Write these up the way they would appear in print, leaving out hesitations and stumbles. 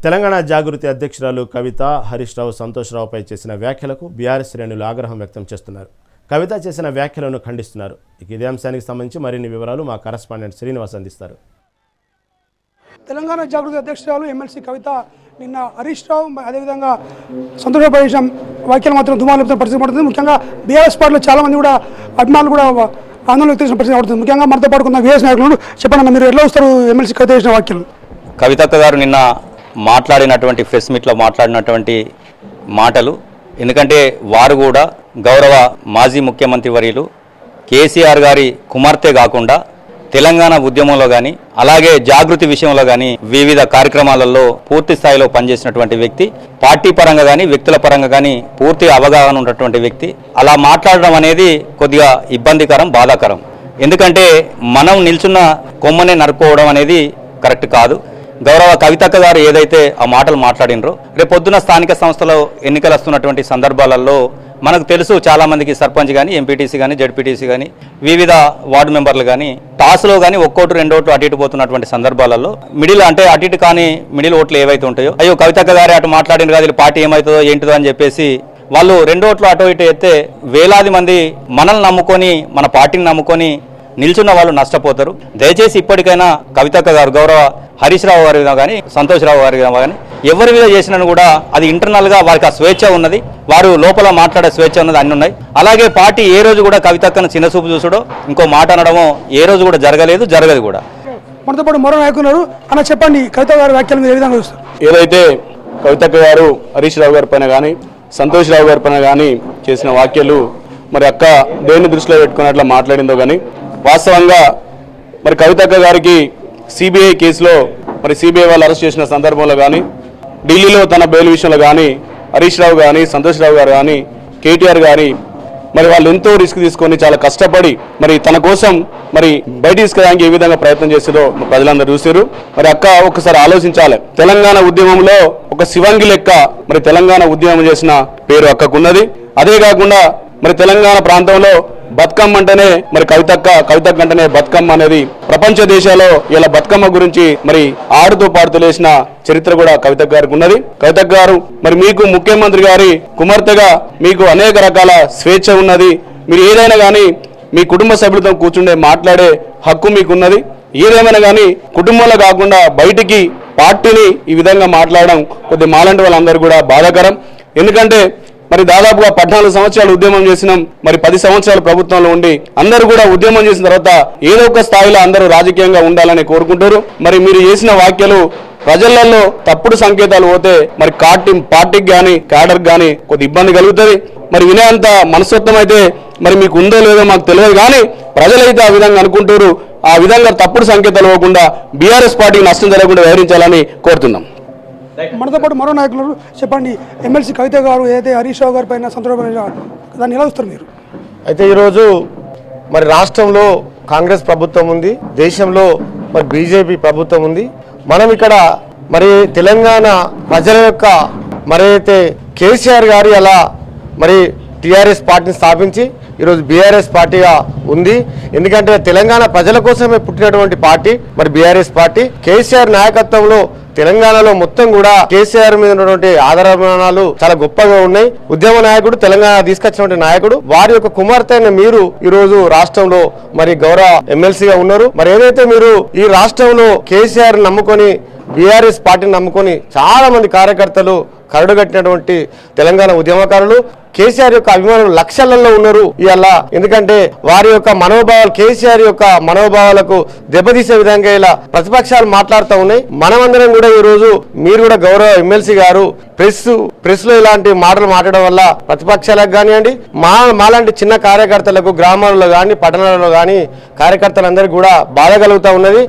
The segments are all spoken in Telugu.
తెలంగాణ జాగృతి అధ్యక్షురాలు కవిత హరీష్ రావు సంతోష్ రావుపై చేసిన వ్యాఖ్యలకు బీఆర్ఎస్ శ్రేణులు ఆగ్రహం వ్యక్తం చేస్తున్నారు. కవిత చేసిన వ్యాఖ్యలను ఖండిస్తున్నారు. ఇదే అంశానికి సంబంధించి మరిన్ని వివరాలు మా కరెస్పాండెంట్ శ్రీనివాస్ అందిస్తారు. తెలంగాణ జాగృతి అధ్యక్షురాలు ఎమ్మెల్సీ కవిత నిన్న హరీష్ రావు అదేవిధంగా సంతోషపడే వ్యాఖ్యలు మాత్రం దుమాలు పరిస్థితి పడుతుంది. ముఖ్యంగా బీఆర్ఎస్ పార్టీలో చాలామంది కూడా అభిమానులు కూడా ఆందోళన వ్యక్తం చేసిన పరిస్థితి పడుతుంది. ముఖ్యంగా మనతో పాటుకున్న వీఎస్ నాయకులు చెప్పండి, మీరు ఎట్లా వస్తారు ఎమ్మెల్సీ కవిత చేసిన వ్యాఖ్యలు? కవితక్క గారు నిన్న మాట్లాడినటువంటి ప్రెస్ మీట్లో మాట్లాడినటువంటి మాటలు, ఎందుకంటే వారు కూడా గౌరవ మాజీ ముఖ్యమంత్రి వర్యులు కేసీఆర్ గారి కుమార్తె కాకుండా తెలంగాణ ఉద్యమంలో కానీ అలాగే జాగృతి విషయంలో కానీ వివిధ కార్యక్రమాలలో పూర్తి స్థాయిలో పనిచేసినటువంటి వ్యక్తి, పార్టీ పరంగా కానీ వ్యక్తుల పరంగా కానీ పూర్తి అవగాహన ఉన్నటువంటి వ్యక్తి. అలా మాట్లాడడం అనేది కొద్దిగా ఇబ్బందికరం, బాధాకరం. ఎందుకంటే మనం నిల్చున్న కొమ్మనే నరుకోవడం అనేది కరెక్ట్ కాదు. గౌరవ కవితక్క గారు ఏదైతే ఆ మాటలు మాట్లాడినరో, రేపొద్దున స్థానిక సంస్థలో ఎన్నికలు వస్తున్నటువంటి సందర్భాలలో మనకు తెలుసు, చాలామందికి సర్పంచ్ కానీ ఎంపీటీసీ కానీ జడ్పీటీసీ కానీ వివిధ వార్డు మెంబర్లు కానీ టాస్లో కానీ ఒక్కోటి రెండోట్లు అటు ఇటు పోతున్నటువంటి సందర్భాలలో మిడిల్ అంటే అటు ఇటు కానీ మిడిల్ ఓట్లు ఏవైతే ఉంటాయో, అయ్యో కవితక్క గారు అటు మాట్లాడిన కాదు పార్టీ ఏమవుతుందో ఏంటిదో అని చెప్పేసి వాళ్ళు రెండోట్లు అటు ఇటు ఎత్తే వేలాది మంది మనల్ని నమ్ముకొని మన పార్టీని నమ్ముకొని నిల్చున్న వాళ్ళు నష్టపోతారు. దయచేసి ఇప్పటికైనా కవితక్క గారు గౌరవ హరీష్ రావు గారి కానీ సంతోష్ రావు గారి కానీ ఎవరి మీద చేసినా కూడా అది ఇంటర్నల్గా వారికి ఆ స్వేచ్ఛ ఉన్నది, వారు లోపల మాట్లాడే స్వేచ్ఛ ఉన్నది, అన్నీ ఉన్నాయి. అలాగే పార్టీ ఏ రోజు కూడా కవితక్కను చిన్నచూపు చూసడో ఇంకో మాట అనడమో ఏ రోజు కూడా జరగలేదు, జరగదు కూడా. మనతో పాటు మరో నాయకున్నారు అన్న, చెప్పండి కవిత గారి వ్యాఖ్యలు మీరు ఏ విధంగా చూస్తారు? ఏదైతే కవితక్క గారు హరీష్ రావు గారి పైన కానీ సంతోష్ రావు గారి పైన కానీ చేసిన వ్యాఖ్యలు మరి అక్క దేన్ని దృష్టిలో పెట్టుకున్నట్లా మాట్లాడిందో కానీ, వాస్తవంగా మరి కవితక్క గారికి సిబిఐ కేసులో మరి సిబిఐ వాళ్ళు అరెస్ట్ చేసిన సందర్భంలో కానీ ఢిల్లీలో తన బెయిల్ విషయంలో కానీ హరీష్ రావు కానీ సంతోష్ రావు గారు కానీ కేటీఆర్ గారి మరి వాళ్ళు ఎంతో రిస్క్ తీసుకొని చాలా కష్టపడి మరి తన కోసం మరి బయట తీసుకురావడానికి ఏ విధంగా ప్రయత్నం చేసిందో ప్రజలందరూ చూసారు. మరి అక్క ఒక్కసారి ఆలోచించాలి, తెలంగాణ ఉద్యమంలో ఒక శివంగి లెక్క మరి తెలంగాణ ఉద్యమం చేసిన పేరు అక్కకున్నది. అదే కాకుండా మరి తెలంగాణ ప్రాంతంలో బతుకమ్మ అంటేనే మరి కవితక్క అంటేనే బతుకమ్మ అనేది ప్రపంచ దేశాల్లో ఇలా బతుకమ్మ గురించి మరి ఆడుతూ పాడుతూ లేసిన చరిత్ర కూడా కవితక్క గారికి ఉన్నది. కవితక్క గారు మరి మీకు ముఖ్యమంత్రి గారి కుమార్తెగా మీకు అనేక రకాల స్వేచ్ఛ ఉన్నది. మీరు ఏదైనా కానీ మీ కుటుంబ సభ్యులతో కూర్చుండే మాట్లాడే హక్కు మీకున్నది. ఏదేమైనా కానీ కుటుంబంలో కాకుండా బయటికి పార్టీని ఈ విధంగా మాట్లాడడం కొద్ది మాలాంటి వాళ్ళందరూ కూడా బాధాకరం. ఎందుకంటే మరి దాదాపుగా 14 సంవత్సరాలు ఉద్యమం చేసినాం, మరి 10 సంవత్సరాలు ప్రభుత్వంలో ఉండి అందరూ కూడా ఉద్యమం చేసిన తర్వాత ఏదో ఒక స్థాయిలో అందరూ రాజకీయంగా ఉండాలని కోరుకుంటారు. మరి మీరు చేసిన వ్యాఖ్యలు ప్రజలలో తప్పుడు సంకేతాలు పోతే మరి పార్టీకి కానీ క్యాడర్కి కానీ కొద్ది ఇబ్బంది కలుగుతుంది. మరి వినేంత మనస్తత్వం అయితే మరి మీకు ఉందో లేదో మాకు తెలియదు, కానీ ప్రజలైతే ఆ విధంగా అనుకుంటారు. ఆ విధంగా తప్పుడు సంకేతాలు పోకుండా బీఆర్ఎస్ పార్టీకి నష్టం జరగకుండా వ్యవహరించాలని కోరుతున్నాం. మనతో పాటు మరో నాయకులు చెప్పండి, ఎమ్మెల్సీ కవిత గారు ఏదైతే హరీష్ రావు గారి పైన సంతోషపడే దాన్ని ఎలా చూస్తారు మీరు? అయితే ఈరోజు మరి రాష్ట్రంలో కాంగ్రెస్ ప్రభుత్వం ఉంది, దేశంలో మరి బీజేపీ ప్రభుత్వం ఉంది. మనం ఇక్కడ మరి తెలంగాణ ప్రజల యొక్క మరి అయితే కేసీఆర్ గారు అలా మరి టీఆర్ఎస్ పార్టీని స్థాపించి ఈరోజు బీఆర్ఎస్ పార్టీగా ఉంది. ఎందుకంటే తెలంగాణ ప్రజల కోసమే పుట్టినటువంటి పార్టీ మరి బీఆర్ఎస్ పార్టీ. కేసీఆర్ నాయకత్వంలో తెలంగాణలో మొత్తం కూడా కేసీఆర్ మీద ఉన్నటువంటి ఆధారాలు చాలా గొప్పగా ఉన్నాయి. ఉద్యమ నాయకుడు, తెలంగాణ తీసుకొచ్చినటువంటి నాయకుడు, వారి యొక్క కుమార్తె అయిన మీరు ఈ రోజు రాష్ట్రంలో మరి గౌరవ ఎమ్మెల్సీగా ఉన్నారు. మరి ఏదైతే మీరు ఈ రాష్ట్రంలో కేసీఆర్ నమ్ముకొని బీఆర్ఎస్ పార్టీని నమ్ముకొని చాలా మంది కార్యకర్తలు కరడుగట్టినటువంటి తెలంగాణ ఉద్యమకారులు కేసీఆర్ యొక్క అభిమానులు లక్షలలో ఉన్నారు ఇవాళ. ఎందుకంటే వారి యొక్క మనోభావాలు, కేసీఆర్ యొక్క మనోభావాలకు దెబ్బతీసే విధంగా ఇలా ప్రతిపక్షాలు మాట్లాడుతూ ఉన్నాయి. మనమందరం కూడా ఈ రోజు మీరు కూడా గౌరవ ఎమ్మెల్సీ గారు ప్రెస్ లో ఇలాంటి మాటలు మాట్లాడడం వల్ల ప్రతిపక్షాలకు కానివ్వండి, మాలాంటి చిన్న కార్యకర్తలకు గ్రామాలలో కానీ పట్టణాలలో కానీ కార్యకర్తలందరికీ కూడా బాధ కలుగుతూ ఉన్నది.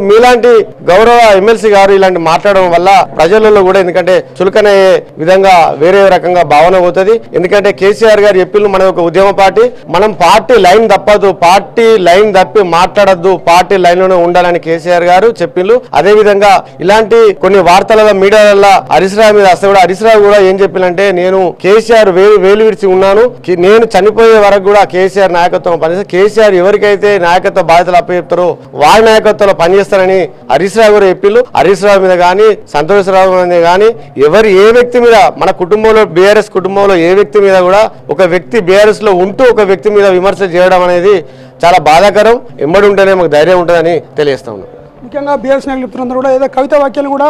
మీలాంటి గౌరవ ఎమ్మెల్సీ గారు ఇలాంటి మాట్లాడడం వల్ల ప్రజలలో కూడా, ఎందుకంటే చులకన అనే విధంగా వేరే రకంగా భావన పోతుంది. ఎందుకంటే కేసీఆర్ గారు చెప్పిండ్రు మనం ఒక ఉద్యమ పార్టీ, మనం పార్టీ లైన్ తప్పదు, పార్టీ లైన్ తప్పి మాట్లాడద్దు, పార్టీ లైన్ లోనే ఉండాలని కేసీఆర్ గారు చెప్పిండ్రు. అదే విధంగా ఇలాంటి కొన్ని వార్తల మీడియాల హరీష్ రావు మీద వస్తే కూడా హరీష్ రావు కూడా ఏం చెప్పిందంటే నేను కేసీఆర్ వేలు విడిచి ఉన్నాను, నేను చనిపోయే వరకు కూడా కేసీఆర్ నాయకత్వం పనిచేస్తే కేసీఆర్ ఎవరికైతే నాయకత్వ బాధ్యతలు అప్పచెప్తారో వారి నాయకత్వంలో పనిచేస్తారని హరీష్ రావు కూడా చెప్పిండ్రు. హరీష్ రావు మీద కానీ సంతోష్ రావు మీద కానీ ఏ వ్యక్తి మీద మన కుటుంబంలో బీఆర్ఎస్ కుటుంబంలో ఏ వ్యక్తి మీద కూడా ఒక వ్యక్తి బీఆర్ఎస్ లో ఉంటూ ఒక వ్యక్తి మీద విమర్శలు చేయడం అనేది చాలా బాధాకరం. ఎమ్మడి ఉంటేనే మాకు ధైర్యం ఉంటుందని తెలియజేస్తా ఉన్నాం. ముఖ్యంగా బీఆర్ఎస్ నాయకులు చెప్తున్నారు కూడా ఏదో కవిత వాక్యాలు కూడా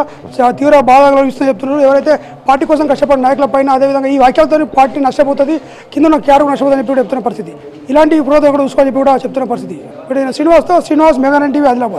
తీవ్ర బాధ కలిగిస్తూ చెప్తున్నారు. ఎవరైతే పార్టీ కోసం కష్టపడిన నాయకుల పైన అదేవిధంగా ఈ వాక్యాలతో పార్టీ నష్టపోతుంది, కింద ఉన్న క్యాడర్ నష్టపోతుందని చెప్పి చెప్తున్న పరిస్థితి. ఇలాంటి ఇప్పుడు కూడా చూసుకోని చెప్పి కూడా చెప్తున్న పరిస్థితి. ఇప్పుడు శ్రీనివాస్ మెగా 9 టీవీ ఆదిలాబాద్.